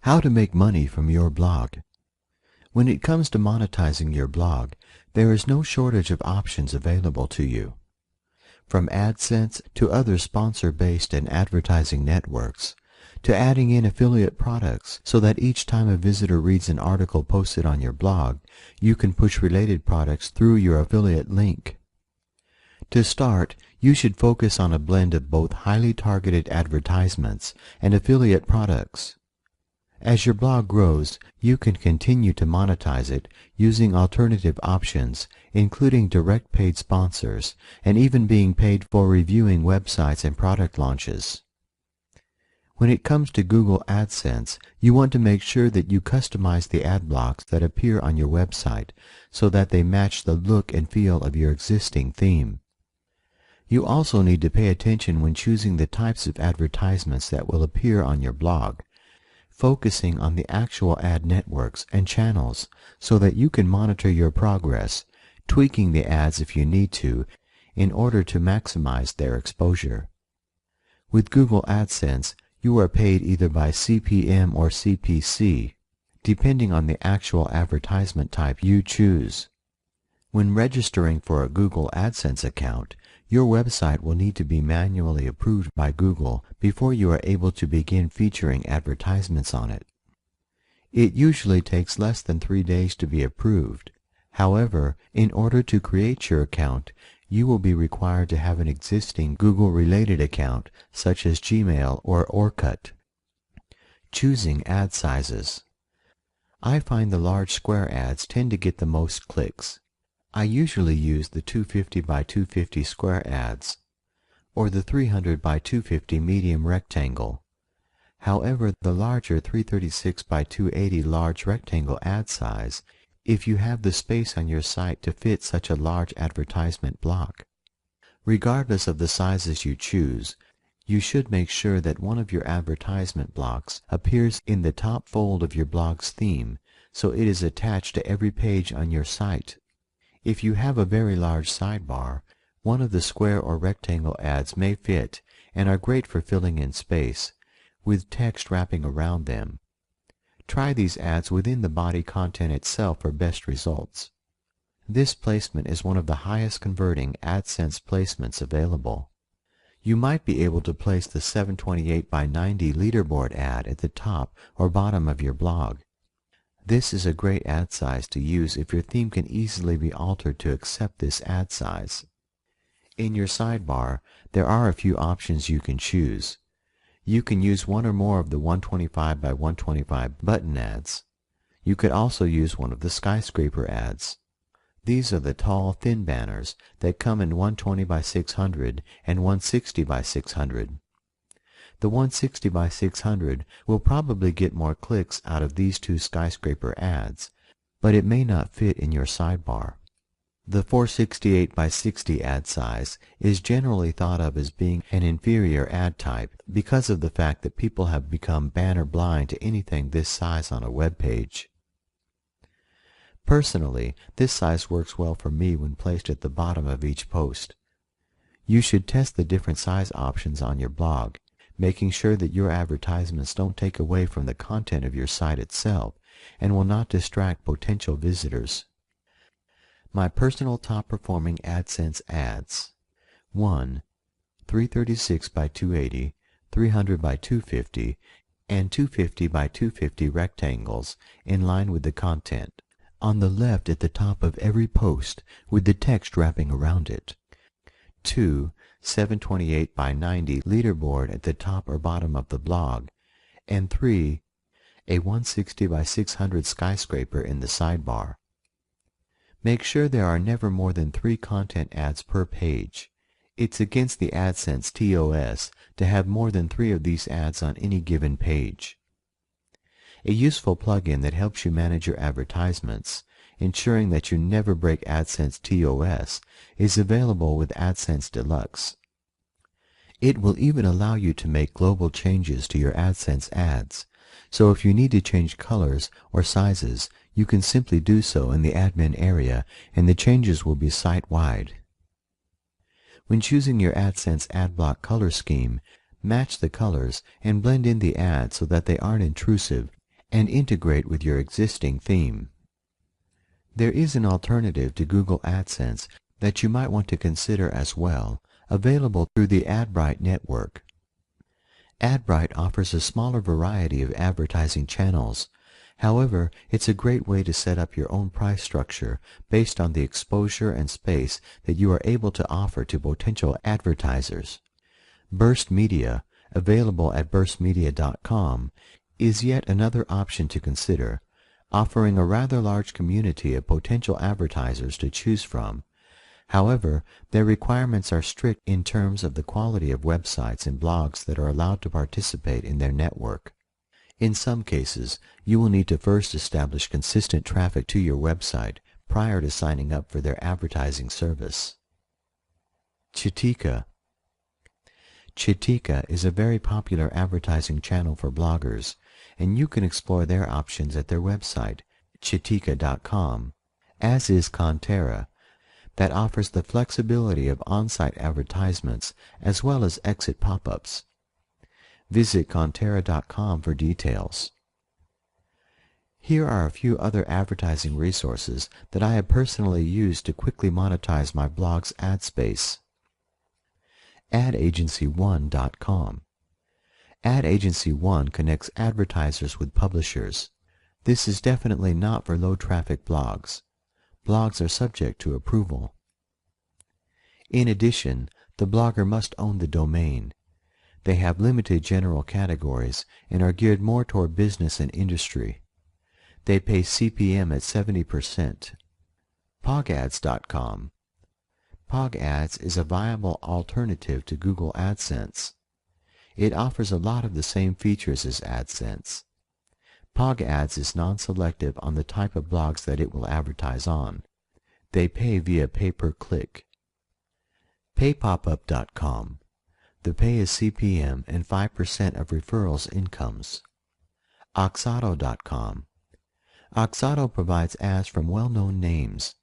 How to make money from your blog. When it comes to monetizing your blog, there is no shortage of options available to you. From AdSense to other sponsor-based and advertising networks, to adding in affiliate products so that each time a visitor reads an article posted on your blog, you can push related products through your affiliate link. To start, you should focus on a blend of both highly targeted advertisements and affiliate products. As your blog grows, you can continue to monetize it using alternative options, including direct paid sponsors, and even being paid for reviewing websites and product launches. When it comes to Google AdSense, you want to make sure that you customize the ad blocks that appear on your website so that they match the look and feel of your existing theme. You also need to pay attention when choosing the types of advertisements that will appear on your blog, focusing on the actual ad networks and channels so that you can monitor your progress, tweaking the ads if you need to, in order to maximize their exposure. With Google AdSense, you are paid either by CPM or CPC, depending on the actual advertisement type you choose. When registering for a Google AdSense account, your website will need to be manually approved by Google before you are able to begin featuring advertisements on it. It usually takes less than 3 days to be approved. However, in order to create your account, you will be required to have an existing Google-related account such as Gmail or Orkut. Choosing ad sizes. I find the large square ads tend to get the most clicks. I usually use the 250 by 250 square ads, or the 300 by 250 medium rectangle. However, the larger 336 by 280 large rectangle ad size, if you have the space on your site to fit such a large advertisement block. Regardless of the sizes you choose, you should make sure that one of your advertisement blocks appears in the top fold of your blog's theme, so it is attached to every page on your site. If you have a very large sidebar, one of the square or rectangle ads may fit and are great for filling in space, with text wrapping around them. Try these ads within the body content itself for best results. This placement is one of the highest converting AdSense placements available. You might be able to place the 728 by 90 leaderboard ad at the top or bottom of your blog. This is a great ad size to use if your theme can easily be altered to accept this ad size. In your sidebar, there are a few options you can choose. You can use one or more of the 125 by 125 button ads. You could also use one of the skyscraper ads. These are the tall, thin banners that come in 120 by 600 and 160 by 600. The 160 by 600 will probably get more clicks out of these two skyscraper ads, but it may not fit in your sidebar. The 468 by 60 ad size is generally thought of as being an inferior ad type because of the fact that people have become banner blind to anything this size on a web page. Personally, this size works well for me when placed at the bottom of each post. You should test the different size options on your blog, making sure that your advertisements don't take away from the content of your site itself and will not distract potential visitors. My personal top-performing AdSense ads. 1. 336 by 280, 300 by 250, and 250 by 250 rectangles in line with the content, on the left at the top of every post with the text wrapping around it. 2. 728 by 90 leaderboard at the top or bottom of the blog, and 3. A 160 by 600 skyscraper in the sidebar. Make sure there are never more than 3 content ads per page. It's against the AdSense TOS to have more than 3 of these ads on any given page. A useful plugin that helps you manage your advertisements, ensuring that you never break AdSense TOS, is available with AdSense Deluxe. It will even allow you to make global changes to your AdSense ads, so if you need to change colors or sizes, you can simply do so in the admin area and the changes will be site-wide. When choosing your AdSense ad block color scheme, match the colors and blend in the ads so that they aren't intrusive and integrate with your existing theme. There is an alternative to Google AdSense that you might want to consider as well, available through the AdBright network. AdBright offers a smaller variety of advertising channels. However, it's a great way to set up your own price structure based on the exposure and space that you are able to offer to potential advertisers. Burst Media, available at burstmedia.com, is yet another option to consider, offering a rather large community of potential advertisers to choose from. However, their requirements are strict in terms of the quality of websites and blogs that are allowed to participate in their network. In some cases, you will need to first establish consistent traffic to your website prior to signing up for their advertising service. Chitika. Chitika is a very popular advertising channel for bloggers, and you can explore their options at their website, chitika.com, as is Contera, that offers the flexibility of on-site advertisements as well as exit pop-ups. Visit Contera.com for details. Here are a few other advertising resources that I have personally used to quickly monetize my blog's ad space. AdAgency1.com. AdAgency1 connects advertisers with publishers. This is definitely not for low-traffic blogs. Blogs are subject to approval. In addition, the blogger must own the domain. They have limited general categories and are geared more toward business and industry. They pay CPM at 70%. Pogads.com. Pogads is a viable alternative to Google AdSense. It offers a lot of the same features as AdSense. Pogads is non-selective on the type of blogs that it will advertise on. They pay via pay-per-click. Paypopup.com. The pay is CPM and 5% of referrals incomes. Oxado.com. Oxado provides ads from well-known names.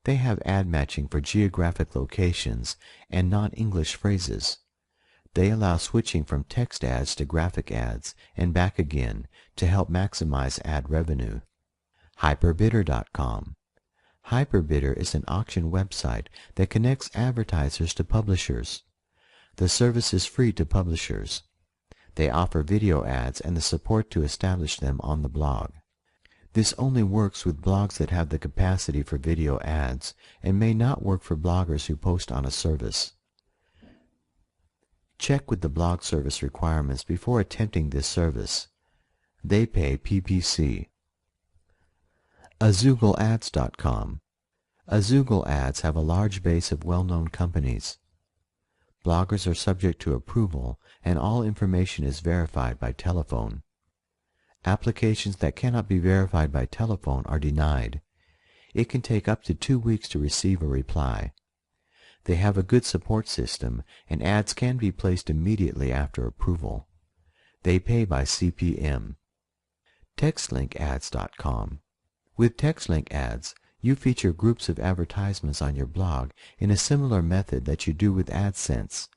They have ad matching for geographic locations and non-English phrases. They allow switching from text ads to graphic ads and back again to help maximize ad revenue. Hyperbidder.com. Hyperbidder is an auction website that connects advertisers to publishers. The service is free to publishers. They offer video ads and the support to establish them on the blog. This only works with blogs that have the capacity for video ads and may not work for bloggers who post on a service. Check with the blog service requirements before attempting this service. They pay PPC. Azugle.ads.com. Azugle ads have a large base of well-known companies. Bloggers are subject to approval, and all information is verified by telephone. Applications that cannot be verified by telephone are denied. It can take up to 2 weeks to receive a reply. They have a good support system, and ads can be placed immediately after approval. They pay by CPM. TextLinkAds.com. With TextLink ads, you feature groups of advertisements on your blog in a similar method that you do with AdSense.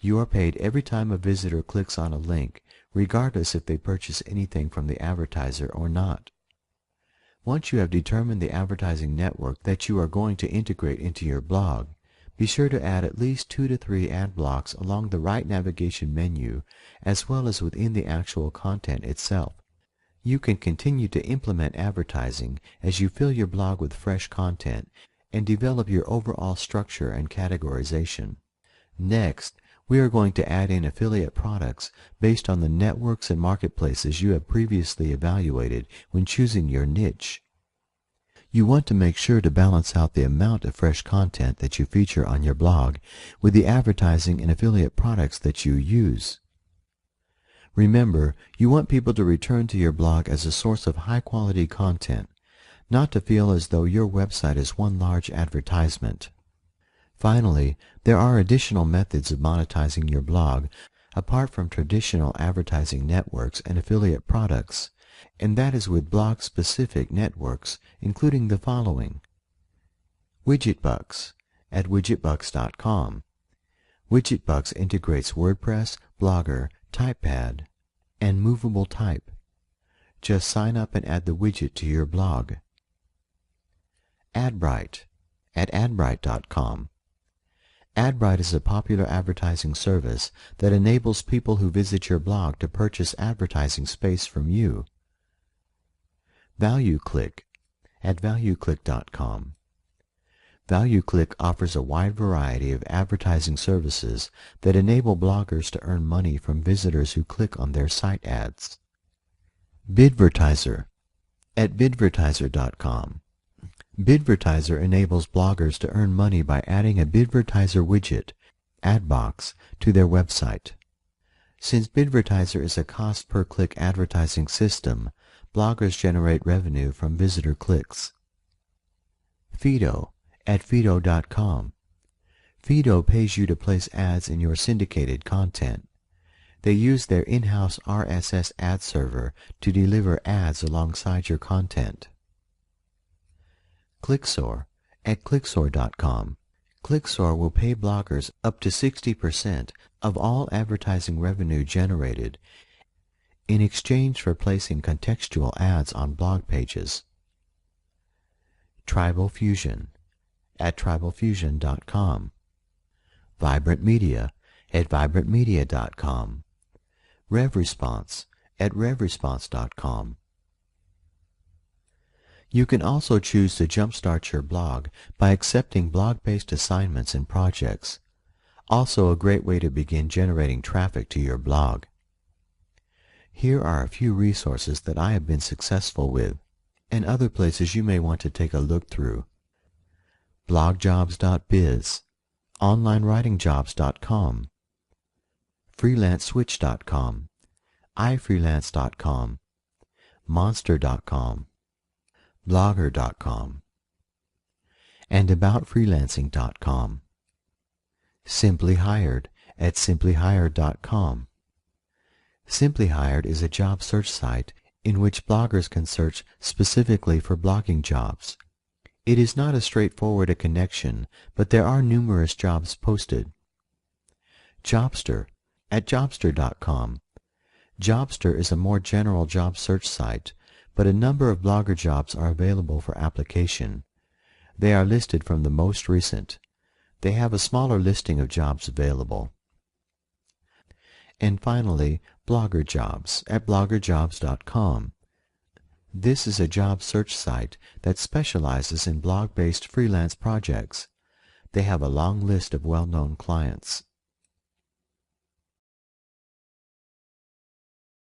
You are paid every time a visitor clicks on a link, regardless if they purchase anything from the advertiser or not. Once you have determined the advertising network that you are going to integrate into your blog, be sure to add at least 2 to 3 ad blocks along the right navigation menu, as well as within the actual content itself. You can continue to implement advertising as you fill your blog with fresh content and develop your overall structure and categorization. Next, we are going to add in affiliate products based on the networks and marketplaces you have previously evaluated when choosing your niche. You want to make sure to balance out the amount of fresh content that you feature on your blog with the advertising and affiliate products that you use. Remember, you want people to return to your blog as a source of high-quality content, not to feel as though your website is one large advertisement. Finally, there are additional methods of monetizing your blog apart from traditional advertising networks and affiliate products, and that is with blog-specific networks, including the following. Widgetbucks at widgetbucks.com. Widgetbucks integrates WordPress, Blogger, TypePad, and movable type. Just sign up and add the widget to your blog. AdBright at adbright.com. AdBright is a popular advertising service that enables people who visit your blog to purchase advertising space from you. ValueClick at valueclick.com. ValueClick offers a wide variety of advertising services that enable bloggers to earn money from visitors who click on their site ads. Bidvertiser at bidvertiser.com. Bidvertiser enables bloggers to earn money by adding a Bidvertiser widget, AdBox, to their website. Since Bidvertiser is a cost-per-click advertising system, bloggers generate revenue from visitor clicks. Fido at Fido.com. Fido pays you to place ads in your syndicated content. They use their in-house RSS ad server to deliver ads alongside your content. Clicksor at Clicksor.com. Clicksor will pay bloggers up to 60% of all advertising revenue generated in exchange for placing contextual ads on blog pages. Tribal Fusion at tribalfusion.com. Vibrant Media at vibrantmedia.com. RevResponse at revresponse.com. You can also choose to jumpstart your blog by accepting blog-based assignments and projects. Also a great way to begin generating traffic to your blog. Here are a few resources that I have been successful with, and other places you may want to take a look through. blogjobs.biz, onlinewritingjobs.com, freelanceswitch.com, ifreelance.com, monster.com, blogger.com, and aboutfreelancing.com. Simply Hired at simplyhired.com. Simply Hired is a job search site in which bloggers can search specifically for blogging jobs. It is not as straightforward a connection, but there are numerous jobs posted. Jobster at jobster.com. Jobster is a more general job search site, but a number of blogger jobs are available for application. They are listed from the most recent. They have a smaller listing of jobs available. And finally, Blogger Jobs at bloggerjobs.com. This is a job search site that specializes in blog-based freelance projects. They have a long list of well-known clients.